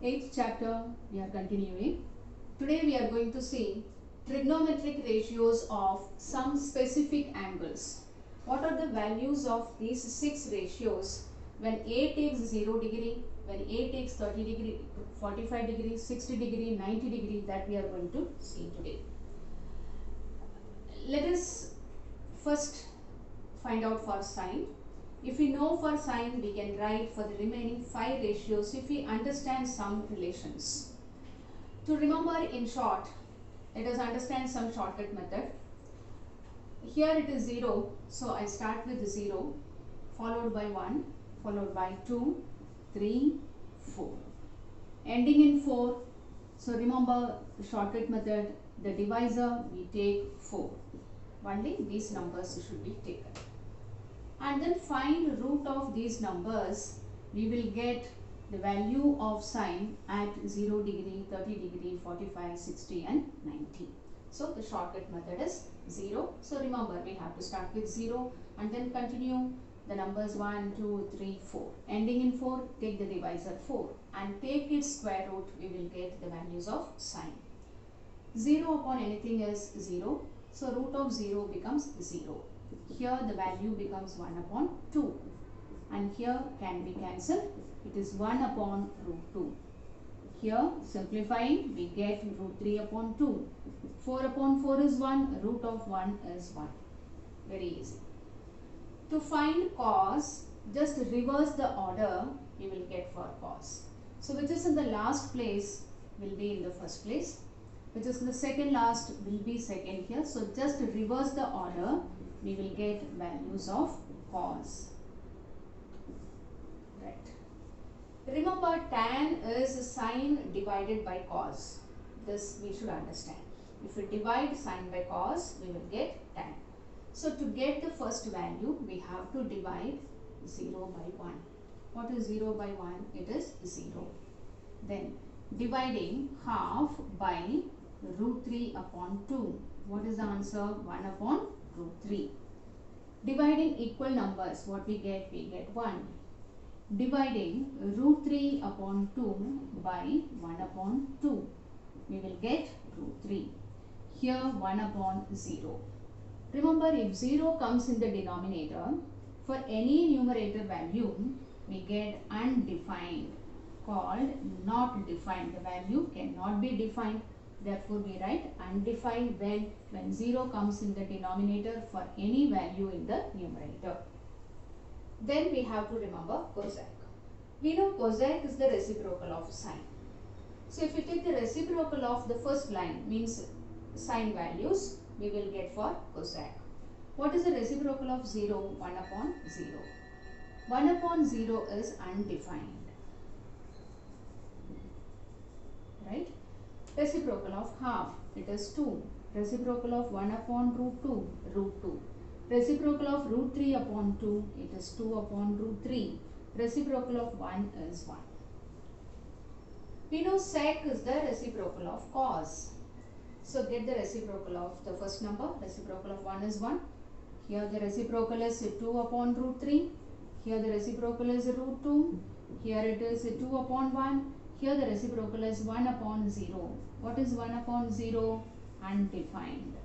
Eighth chapter, we are continuing. Today we are going to see trigonometric ratios of some specific angles. What are the values of these 6 ratios when A takes 0 degree, when A takes 30 degree, 45 degree, 60 degree, 90 degree, that we are going to see today. Let us first find out for sine. If we know for sine, we can write for the remaining 5 ratios if we understand some relations. To remember in short, let us understand some shortcut method. Here it is 0, so I start with 0, followed by 1, followed by 2, 3, 4. Ending in 4, so remember the shortcut method, the divisor we take 4. Only these numbers should be taken. And then find root of these numbers. We will get the value of sine at 0 degree, 30 degree, 45, 60 and 90. So the shortcut method is 0. So remember, we have to start with 0 and then continue the numbers 1, 2, 3, 4. Ending in 4, take the divisor 4 and take its square root. We will get the values of sine. 0 upon anything is 0. So root of 0 becomes 0. Here the value becomes 1 upon 2 and here can be cancelled. It is 1 upon root 2. Here simplifying we get root 3 upon 2. 4 upon 4 is 1. Root of 1 is 1. Very easy. To find cos, just reverse the order you will get for cos. So which is in the last place will be in the first place. Which is in the second last will be second here. So just reverse the order. We will get values of cos. Right. Remember, tan is sine divided by cos. This we should understand. If we divide sine by cos, we will get tan. So to get the first value, we have to divide 0 by 1. What is 0 by 1? It is 0. Then dividing half by root 3 upon 2. What is the answer? 1 upon root 3. Dividing equal numbers, what we get? We get 1. Dividing root 3 upon 2 by 1 upon 2. We will get root 3. Here 1 upon 0. Remember, if 0 comes in the denominator, for any numerator value, we get undefined, called not defined. The value cannot be defined. Therefore, we write undefined when 0 comes in the denominator for any value in the numerator. Then we have to remember cosec. We know cosec is the reciprocal of sine. So, if we take the reciprocal of the first line, means sine values, we will get for cosec. What is the reciprocal of 0? 1 upon 0. 1 upon 0 is undefined. Right? Reciprocal of half, it is 2. Reciprocal of 1 upon root 2, root 2. Reciprocal of root 3 upon 2, it is 2 upon root 3. Reciprocal of 1 is 1. We know sec is the reciprocal of cos. So get the reciprocal of the first number. Reciprocal of 1 is 1. Here the reciprocal is 2 upon root 3. Here the reciprocal is root 2. Here it is 2 upon 1. Here the reciprocal is 1 upon 0. What is 1 upon 0? Undefined.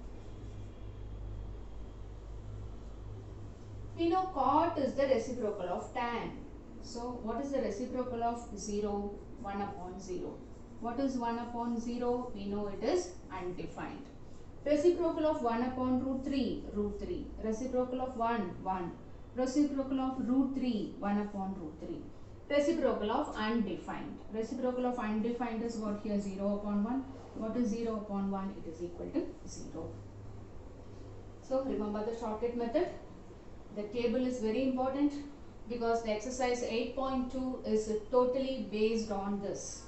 We know cot is the reciprocal of tan. So what is the reciprocal of 0? 1 upon 0. What is 1 upon 0? We know it is undefined. Reciprocal of 1 upon root 3, root 3. Reciprocal of 1, 1. Reciprocal of root 3, 1 upon root 3. Reciprocal of undefined. Reciprocal of undefined is what here? 0 upon 1. What is 0 upon 1? It is equal to 0. So remember the shortcut method. The table is very important because the exercise 8.2 is totally based on this.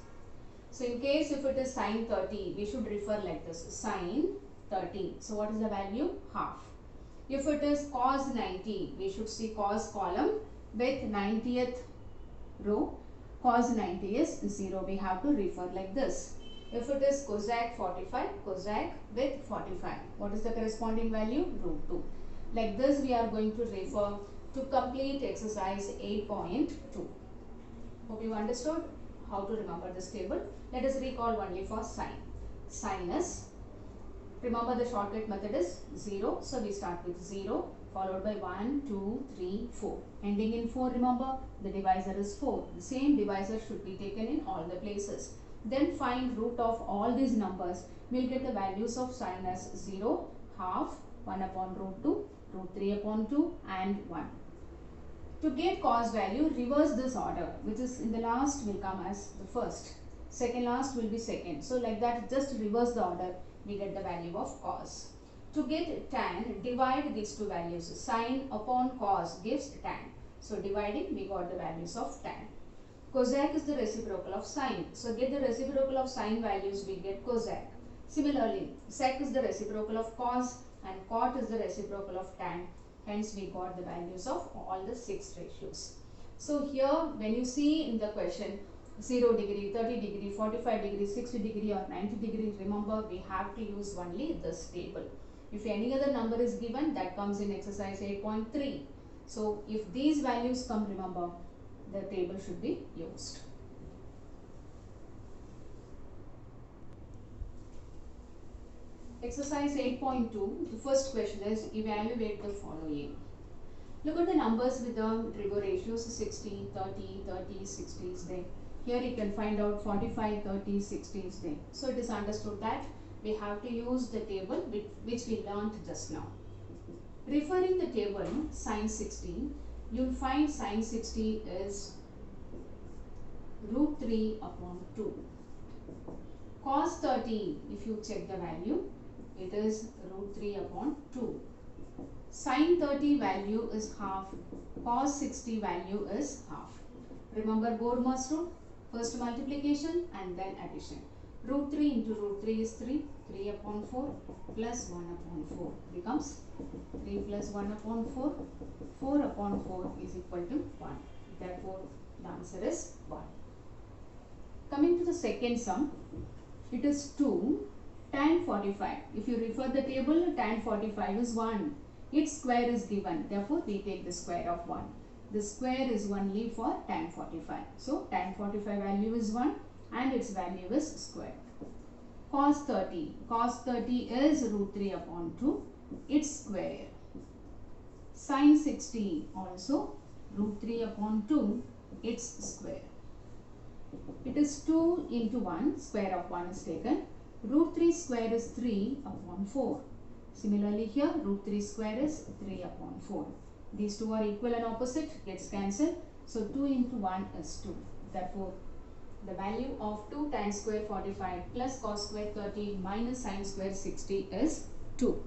So in case if it is sine 30, we should refer like this. Sine 30. So what is the value? Half. If it is cos 90, we should see cos column with 90th row. Cos 90 is 0. We have to refer like this. If it is cosec 45, cosec with 45. What is the corresponding value? Root 2. Like this we are going to refer to complete exercise 8.2. Hope you understood. how to remember this table. Let us recall only for sine. Sinus, remember the shortcut method is 0. So we start with 0 followed by 1, 2, 3, 4. Ending in 4, remember the divisor is 4. The same divisor should be taken in all the places. Then find root of all these numbers. We'll get the values of sin as 0, half, 1 upon root 2, root 3 upon 2 and 1. To get cos value, reverse this order, which is in the last will come as the first. Second last will be second. So like that, just reverse the order, we get the value of cos. To get tan, divide these two values. Sin upon cos gives tan. So dividing, we got the values of tan. Cosec is the reciprocal of sine. So get the reciprocal of sine values, we get cosec. Similarly, sec is the reciprocal of cos and cot is the reciprocal of tan. Hence, we got the values of all the 6 ratios. So here, when you see in the question, 0 degree, 30 degree, 45 degree, 60 degree or 90 degree, remember we have to use only this table. If any other number is given, that comes in exercise 8.3. So if these values come, remember the table should be used. Exercise 8.2, the first question is evaluate the following. Look at the numbers with the trigo ratios 60, 30, 30, 60 is there. Here you can find out 45, 30, 60 is there. So it is understood that we have to use the table which we learnt just now. Referring the table sin 60, you'll find sin 60 is root 3 upon 2. Cos 30, if you check the value, it is root 3 upon 2. Sin 30 value is half, cos 60 value is half. Remember Bohrmann's rule, first multiplication and then addition. Root 3 into root 3 is 3, 3 upon 4 plus 1 upon 4 becomes 3 plus 1 upon 4, 4 upon 4 is equal to 1. Therefore, the answer is 1. Coming to the second sum, it is 2 tan 45. If you refer the table, tan 45 is 1. Its square is given. Therefore, we take the square of 1. The square is only for tan 45. So, tan 45 value is 1 and its value is square. Cos 30. Cos 30 is root 3 upon 2. Its square. Sin 60 also root 3 upon 2. Its square. It is 2 into 1. Square of 1 is taken. Root 3 square is 3 upon 4. Similarly here, root 3 square is 3 upon 4. These two are equal and opposite, gets cancelled. So 2 into 1 is 2. Therefore, the value of 2 tan square 45 plus cos square 30 minus sin square 60 is 2.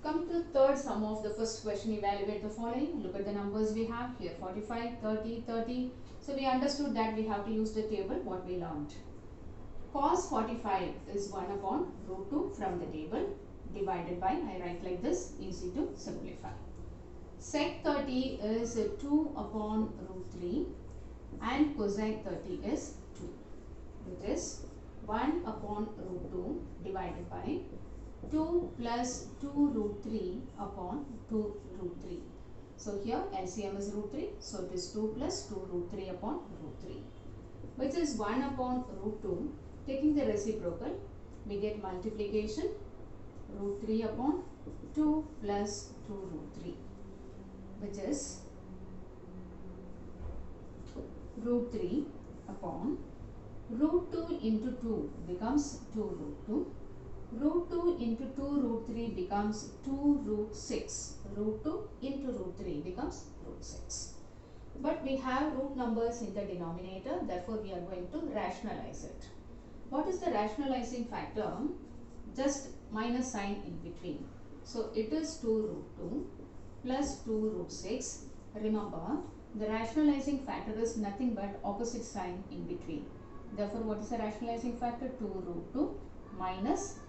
Come to the third sum of the first question, evaluate the following. Look at the numbers we have here, 45, 30, 30. So we understood that we have to use the table what we learned. Cos 45 is 1 upon root 2 from the table divided by, I write like this, easy to simplify. Sec 30 is 2 upon root 3 and cosec 30 is 2, which is 1 upon root 2 divided by 2 plus 2 root 3 upon 2 root 3. So here LCM is root 3, so it is 2 plus 2 root 3 upon root 3, which is 1 upon root 2. Taking the reciprocal, we get multiplication, root 3 upon 2 plus 2 root 3, which is root 3 upon root 2 into 2 becomes 2 root 2. Root 2 into 2 root 3 becomes 2 root 6. Root 2 into root 3 becomes root 6. But we have root numbers in the denominator, therefore we are going to rationalize it. What is the rationalizing factor? Just minus sign in between. So it is 2 root 2 plus 2 root 6. Remember, the rationalizing factor is nothing but opposite sign in between. Therefore, what is the rationalizing factor? 2 root 2 minus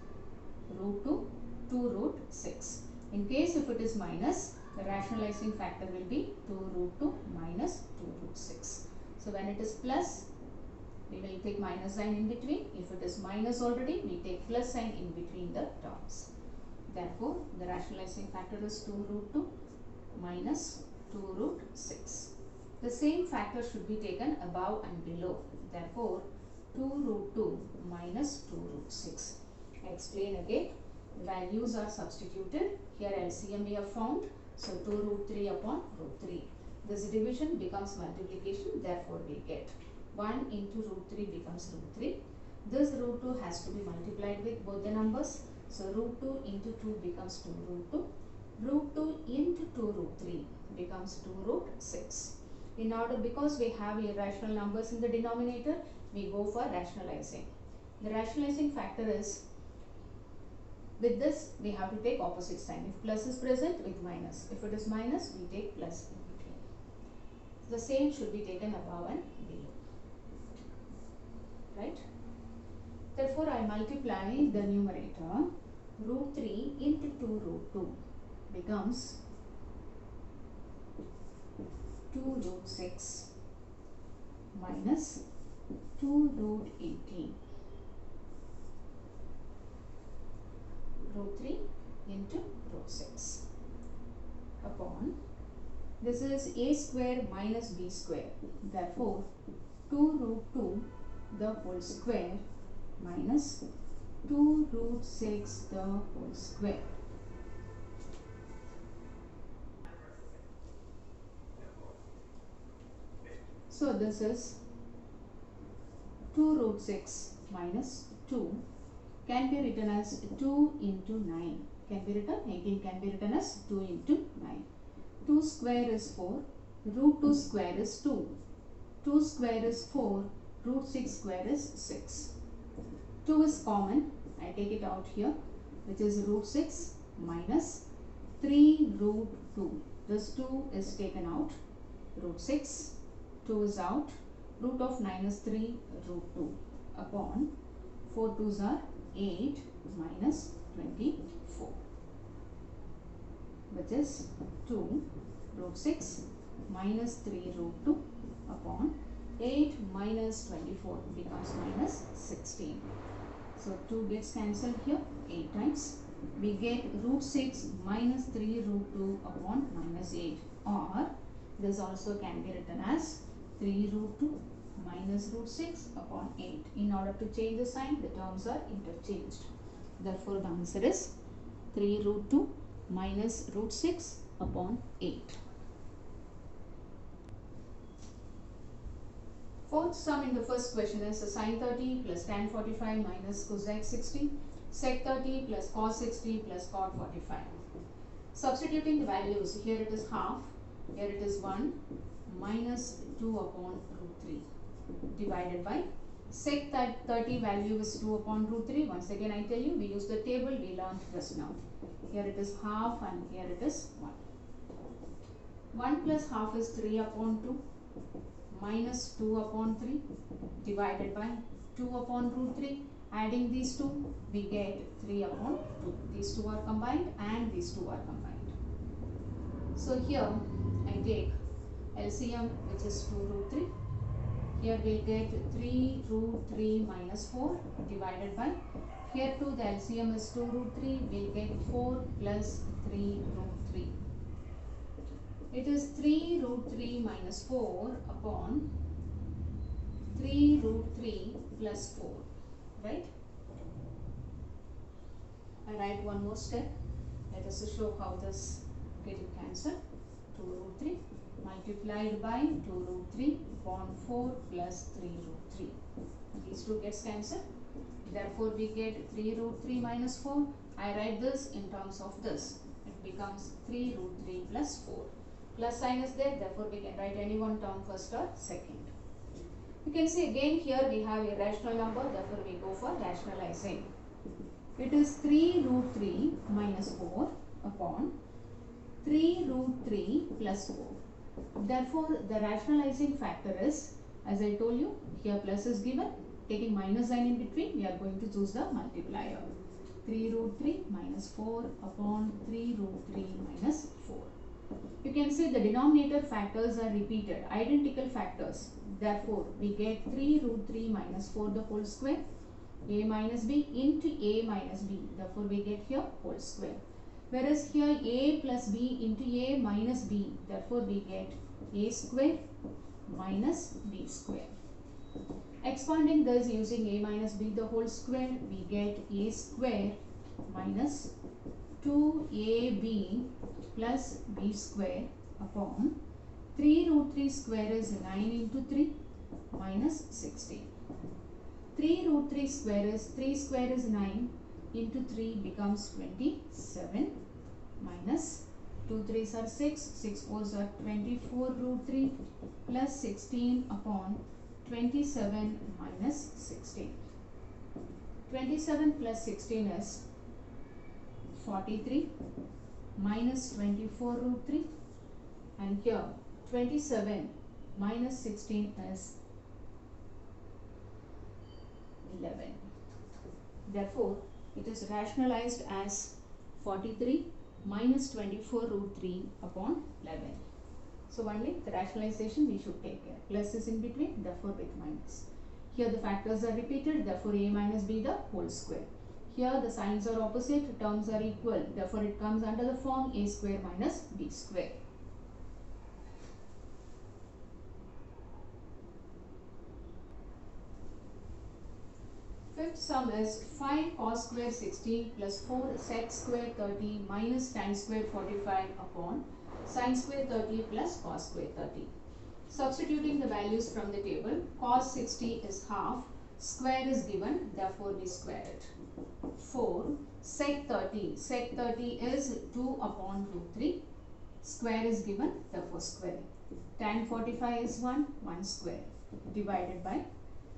root 2, 2 root 6. In case if it is minus, the rationalizing factor will be 2 root 2 minus 2 root 6. So when it is plus, we will take minus sign in between. If it is minus already, we take plus sign in between the terms. Therefore, the rationalizing factor is 2 root 2 minus 2 root 6. The same factor should be taken above and below. Therefore, 2 root 2 minus 2 root 6. I explain again. Values are substituted. Here LCM we have found. So 2 root 3 upon root 3. This division becomes multiplication. Therefore, we get 1 into root 3 becomes root 3. This root 2 has to be multiplied with both the numbers. So root 2 into 2 becomes 2 root 2. Root 2 into 2 root 3 becomes 2 root 6. In order, because we have irrational numbers in the denominator, we go for rationalizing. The rationalizing factor is, with this we have to take opposite sign. If plus is present, with minus. If it is minus, we take plus in between. The same should be taken above and below. Right? Therefore, I multiply the numerator. Root 3 into 2 root 2 becomes 2 root 6 minus 2 root 18. Root 3 into root 6 upon, this is a square minus b square. Therefore, 2 root 2 the whole square minus 2 root 6 the whole square. So this is 2 root 6 minus 2 can be written as 2 into 9. Can be written, again can be written as 2 into 9. 2 square is 4, root 2 square is 2, 2 square is 4, root 6 square is 6. 2 is common, I take it out here, which is root 6 minus 3 root 2. This 2 is taken out, root 6, 2 is out, root of 9 is 3 root 2 upon 4 2s are 8 minus 24, which is 2 root 6 minus 3 root 2 upon 8 minus 24 becomes minus 16. So 2 gets cancelled here 8 times. We get root 6 minus 3 root 2 upon minus 8, or this also can be written as 3 root 2 minus root 6 upon 8. In order to change the sign, the terms are interchanged. Therefore, the answer is 3 root 2 minus root 6 upon 8. Fourth sum in the first question is sin 30 plus tan 45 minus cosec 60, sec 30 plus cos 60 plus cot 45. Substituting the values, here it is half, here it is 1 minus 2 upon root 3 divided by sec 30 value is 2 upon root 3. Once again I tell you, we use the table we learned just now. Here it is half and here it is 1. 1 plus half is 3 upon 2 minus 2 upon 3 divided by 2 upon root 3. Adding these two, we get 3 upon 2. These two are combined and these two are combined. So here I take LCM, which is 2 root 3. Here we'll get 3 root 3 minus 4 divided by, here too the LCM is 2 root 3, we'll get 4 plus 3 root 3. It is 3 root 3 minus 4 upon 3 root 3 plus 4, right? I write one more step. Let us show how this getting cancelled. 2 root 3 multiplied by 2 root 3 upon 4 plus 3 root 3. These two gets cancelled. Therefore, we get 3 root 3 minus 4. I write this in terms of this. It becomes 3 root 3 plus 4. Plus sign is there. Therefore, we can write any one term first or second. You can see again here we have a rational number. Therefore, we go for rationalizing. It is 3 root 3 minus 4 upon 3 root 3 plus 4. Therefore, the rationalizing factor is, as I told you, here plus is given. Taking minus sign in between, we are going to choose the multiplier. 3 root 3 minus 4 upon 3 root 3 minus 4. You can see the denominator factors are repeated, identical factors. Therefore, we get 3 root 3 minus 4 the whole square, a minus b into a minus b. Therefore, we get here whole square. Whereas here a plus b into a minus b, therefore we get a square minus b square. Expanding this using a minus b the whole square, we get a square minus 2ab plus b square upon 3 root 3 square is 9 into 3 minus 16. 3 root 3 square is 9 into 3 becomes 27 minus 2 3s are 6, 6 4s are 24 root 3 plus 16 upon 27 minus 16. 27 plus 16 is 43 minus 24 root 3, and here 27 minus 16 is 11. Therefore, it is rationalized as 43 minus 24 root 3 upon 11. So only the rationalization we should take care. Plus is in between, therefore with minus. Here the factors are repeated, therefore a minus b the whole square. Here the signs are opposite, terms are equal, therefore it comes under the form a square minus b square. Fifth sum is 5 cos square 60 plus 4 sec square 30 minus tan square 45 upon sin square 30 plus cos square 30. Substituting the values from the table, cos 60 is half, square is given, therefore we square it. 4 sec 30 is 2 upon root 3, square is given, therefore square. Tan 45 is 1 square divided by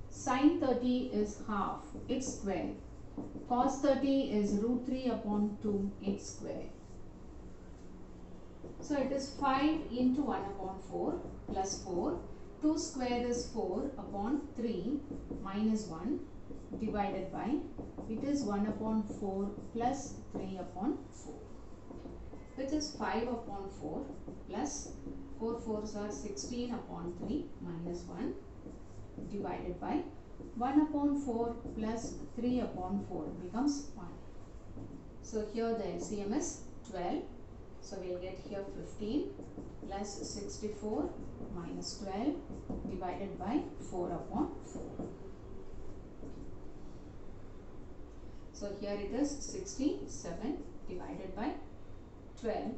sin 30 is half, its square. Cos 30 is root 3 upon 2, its square. So it is 5 into 1 upon 4 plus 4. 2 square is 4 upon 3 minus 1 divided by, it is 1 upon 4 plus 3 upon 4, which is 5 upon 4 plus 4 4s are 16 upon 3 minus 1 divided by 1 upon 4 plus 3 upon 4 becomes 1. So here the LCM is 12. So we'll get here 15 plus 64 minus 12 divided by 4 upon 4. So here it is 67 divided by 12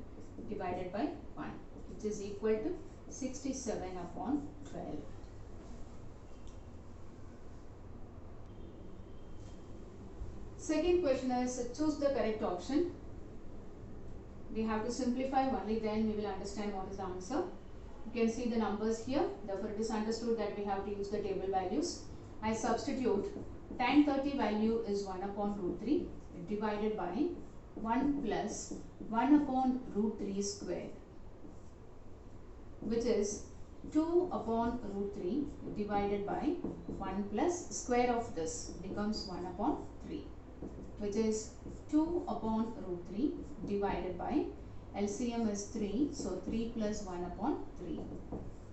divided by 1, which is equal to 67 upon 12. Second question is choose the correct option. We have to simplify, only then we will understand what is the answer. You can see the numbers here, therefore it is understood that we have to use the table values. I substitute tan 30 value is 1 upon root 3 divided by 1 plus 1 upon root 3 square, which is 2 upon root 3 divided by 1 plus square of this becomes 1 upon 3, which is 2 upon root 3 divided by LCM is 3, so 3 plus 1 upon 3,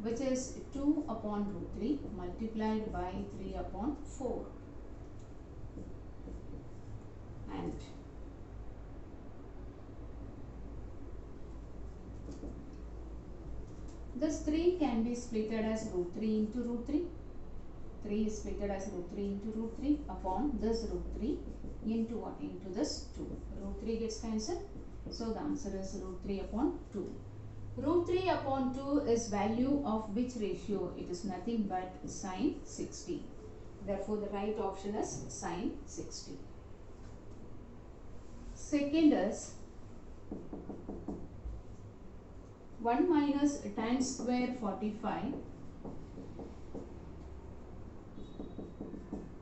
which is 2 upon root 3 multiplied by 3 upon 4, and this 3 can be splitted as root 3 into root 3. 3 is splitted as root 3 into root 3 upon this root 3 into what? Into this 2. Root 3 gets cancelled. So the answer is root 3 upon 2. Root 3 upon 2 is value of which ratio? It is nothing but sin 60. Therefore the right option is sin 60. Second is 1 minus tan square 45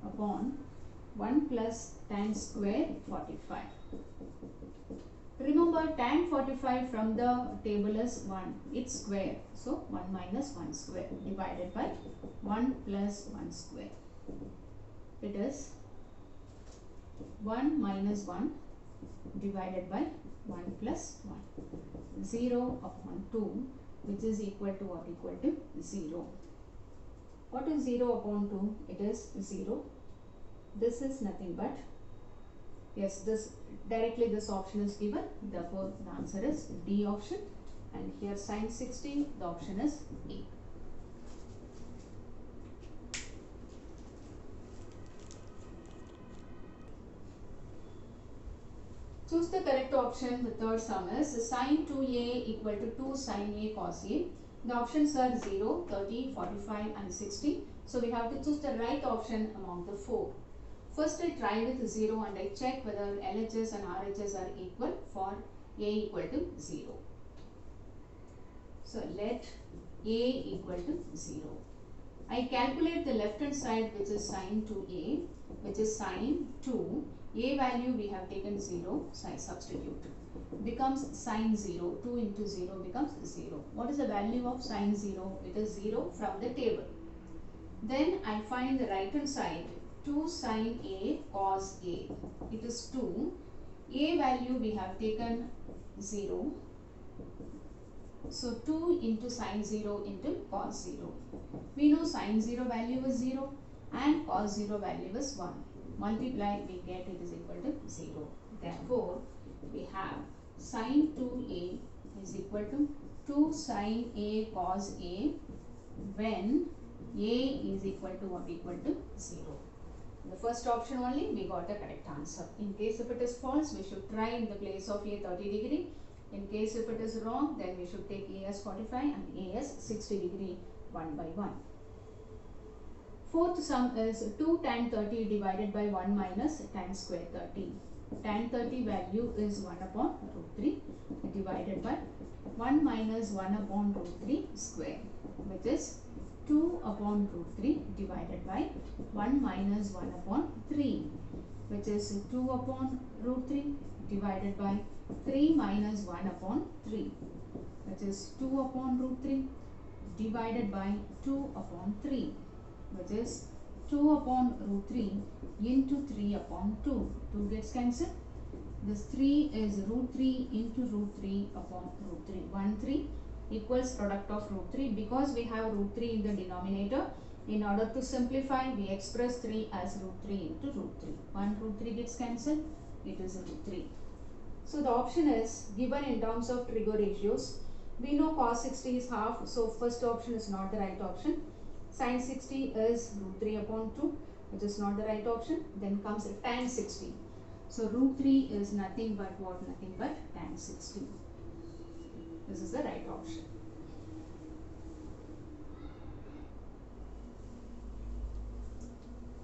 upon 1 plus tan square 45. Remember, tan 45 from the table is 1, its square. So 1 minus 1 square divided by 1 plus 1 square. It is 1 minus 1 divided by 1 plus 1. 0 upon 2, which is equal to what? Equal to 0. What is 0 upon 2? It is 0. This is nothing but Yes, this option is given. Therefore, the answer is D option. And here sin 60, the option is A. Choose the correct option. The third sum is sin 2a equal to 2 sin a cos a. The options are 0, 30, 45 and 60. So we have to choose the right option among the four. First I try with 0 and I check whether LHS and RHS are equal for a equal to 0. So let a equal to 0. I calculate the left hand side, which is sin 2a, which is sin 2. A value we have taken 0, so I substitute. Becomes sin 0. 2 into 0 becomes 0. What is the value of sin 0? It is 0 from the table. Then I find the right hand side, 2 sin a cos a. It is 2. A value we have taken 0. So 2 into sin 0 into cos 0. We know sin 0 value is 0 and cos 0 value is 1. Multiply, we get it is equal to 0. Therefore, we have sin 2a is equal to 2 sin a cos a when a is equal to what? Equal to 0. The first option only we got the correct answer. In case if it is false, we should try in the place of a 30 degree. In case if it is wrong, then we should take a as 45 and a as 60 degree one by one. Fourth sum is 2 tan 30 divided by 1 minus tan square 30. Tan 30 value is 1 upon root 3 divided by 1 minus 1 upon root 3 square, which is 2 upon root 3 divided by 1 minus 1 upon 3, which is 2 upon root 3 divided by 3 minus 1 upon 3, which is 2 upon root 3 divided by 2 upon 3, which is 2 upon root 3 into 3 upon 2. 2 gets cancelled. This 3 is root 3 into root 3 upon root 3. 1 3 equals product of root 3. Because we have root 3 in the denominator, in order to simplify, we express 3 as root 3 into root 3. 1 root 3 gets cancelled. It is root 3. So the option is given in terms of Trigo ratios. We know cos 60 is half, so first option is not the right option. Sin 60 is root 3 upon 2, which is not the right option. Then comes tan 60. So root 3 is nothing but what? Nothing but tan 60. This is the right option.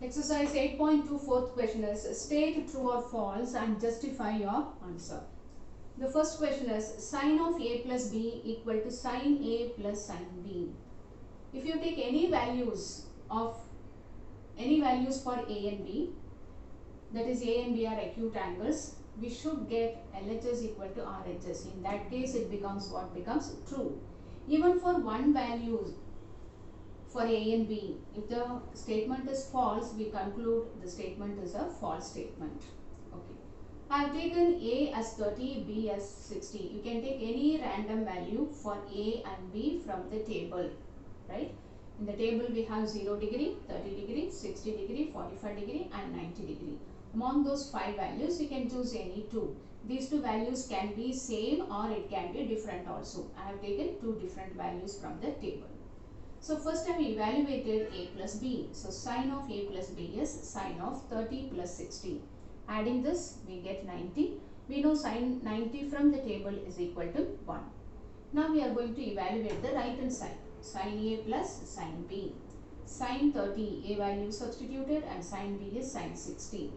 Exercise 8.2, fourth question is state true or false and justify your answer. The first question is sin of a plus b equal to sin a plus sin b. If you take any values for a and b, that is a and b are acute angles, we should get LHS equal to RHS. In that case, it becomes what? Becomes true. Even for one value for a and b, if the statement is false, we conclude the statement is a false statement. Okay. I have taken a as 30, b as 60. You can take any random value for a and b from the table, right? In the table, we have 0 degree, 30 degree, 60 degree, 45 degree and 90 degree. Among those 5 values, you can choose any 2. These 2 values can be same or it can be different also. I have taken 2 different values from the table. So first I have evaluated a plus b. So sin of a plus b is sin of 30 plus 60. Adding this, we get 90. We know sin 90 from the table is equal to 1. Now we are going to evaluate the right hand side. Sin a plus sin b. Sin 30, a value substituted, and sin b is sin 60.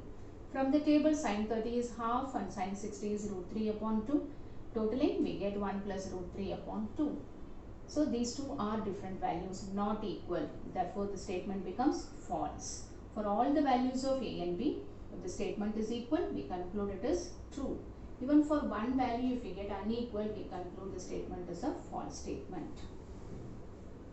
From the table, sin 30 is half and sin 60 is root 3 upon 2. Totaling, we get 1 plus root 3 upon 2. So these two are different values, not equal. Therefore, the statement becomes false. For all the values of a and b, if the statement is equal, we conclude it is true. Even for one value, if we get unequal, we conclude the statement is a false statement.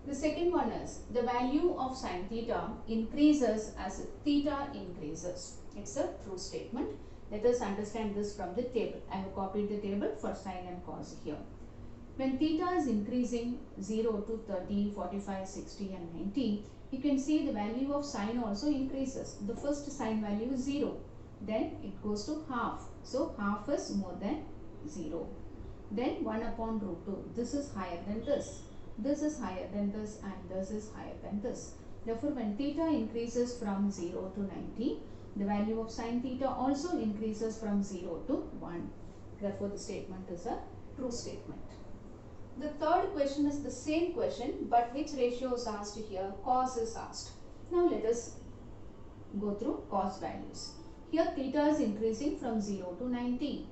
The second one is the value of sin theta increases as theta increases. It's a true statement. Let us understand this from the table. I have copied the table for sin and cos here. When theta is increasing 0 to 30, 45, 60 and 90, you can see the value of sin also increases. The first sin value is 0. then it goes to half. So half is more than 0. Then 1 upon root 2. This is higher than this. This is higher than this, and this is higher than this. Therefore, when theta increases from 0 to 90, the value of sin theta also increases from 0 to 1. Therefore, the statement is a true statement. The third question is the same question, but which ratio is asked here? Cos is asked. Now let us go through cos values. Here theta is increasing from 0 to 90.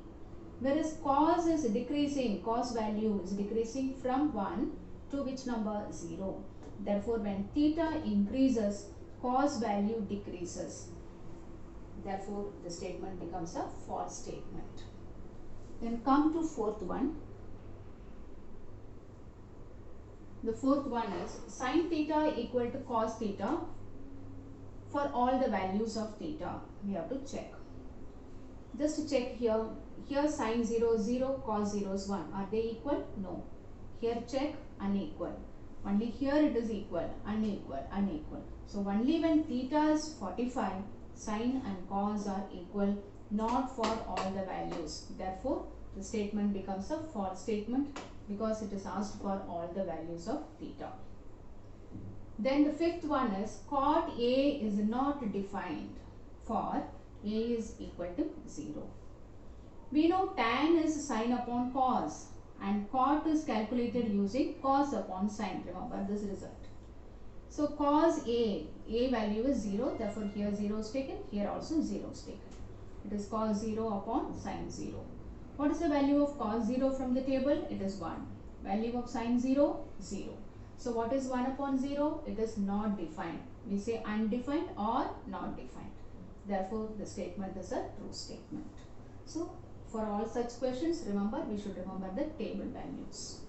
Whereas cos is decreasing, cos value is decreasing from 1 to which number? 0. Therefore, when theta increases, cos value decreases. Therefore, the statement becomes a false statement. Then come to fourth one. The fourth one is sin theta equal to cos theta for all the values of theta. We have to check. Just to check here, here sin 0 is 0, cos 0 is 1. Are they equal? No. Here check, unequal. Only here it is equal, unequal, unequal. So only when theta is 45, sin and cos are equal, not for all the values. Therefore, the statement becomes a false statement because it is asked for all the values of theta. Then the fifth one is cot A is not defined for A is equal to 0. We know tan is sin upon cos and cot is calculated using cos upon sin. Remember this result. So cos A value is 0, therefore here 0 is taken, here also 0 is taken. It is cos 0 upon sin 0. What is the value of cos 0 from the table? It is 1. Value of sin 0? 0. So what is 1 upon 0? It is not defined. We say undefined or not defined. Therefore, the statement is a true statement. So, for all such questions, remember, we should remember the table values.